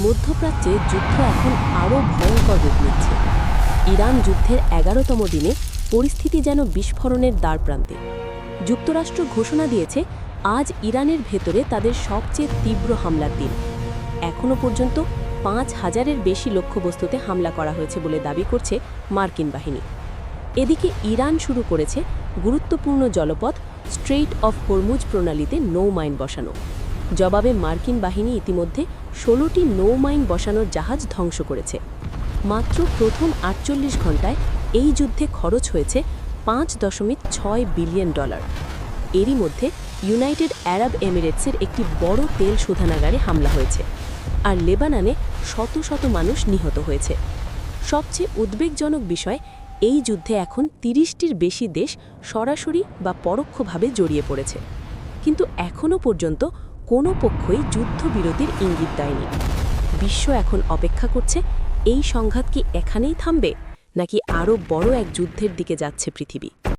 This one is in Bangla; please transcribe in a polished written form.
মধ্যপ্রাচ্যে যুদ্ধ এখন আরও ভয়ঙ্কর রূপ নিচ্ছে। ইরান যুদ্ধের 11তম দিনে পরিস্থিতি যেন বিস্ফোরণের দ্বারপ্রান্তে। যুক্তরাষ্ট্র ঘোষণা দিয়েছে আজ ইরানের ভেতরে তাদের সবচেয়ে তীব্র হামলার দিন। এখনও পর্যন্ত 5,000-এর বেশি লক্ষ্যবস্তুতে হামলা করা হয়েছে বলে দাবি করছে মার্কিন বাহিনী। এদিকে ইরান শুরু করেছে গুরুত্বপূর্ণ জলপথ স্ট্রেইট অফ হরমুজ প্রণালীতে নৌমাইন বসানো। জবাবে মার্কিন বাহিনী ইতিমধ্যে 16টি নৌমাইন বসানোর জাহাজ ধ্বংস করেছে। মাত্র প্রথম 48 ঘণ্টায় এই যুদ্ধে খরচ হয়েছে $5.6 বিলিয়ন। এরই মধ্যে ইউনাইটেড আরব এমিরেটসের একটি বড় তেল শোধনাগারে হামলা হয়েছে, আর লেবাননে শত শত মানুষ নিহত হয়েছে। সবচেয়ে উদ্বেগজনক বিষয়, এই যুদ্ধে এখন 30টির বেশি দেশ সরাসরি বা পরোক্ষভাবে জড়িয়ে পড়েছে, কিন্তু এখনও পর্যন্ত কোনো পক্ষই যুদ্ধবিরতির ইঙ্গিত দেয়নি। বিশ্ব এখন অপেক্ষা করছে এই সংঘাত কি এখানেই থামবে, নাকি আরও বড় এক যুদ্ধের দিকে যাচ্ছে পৃথিবী।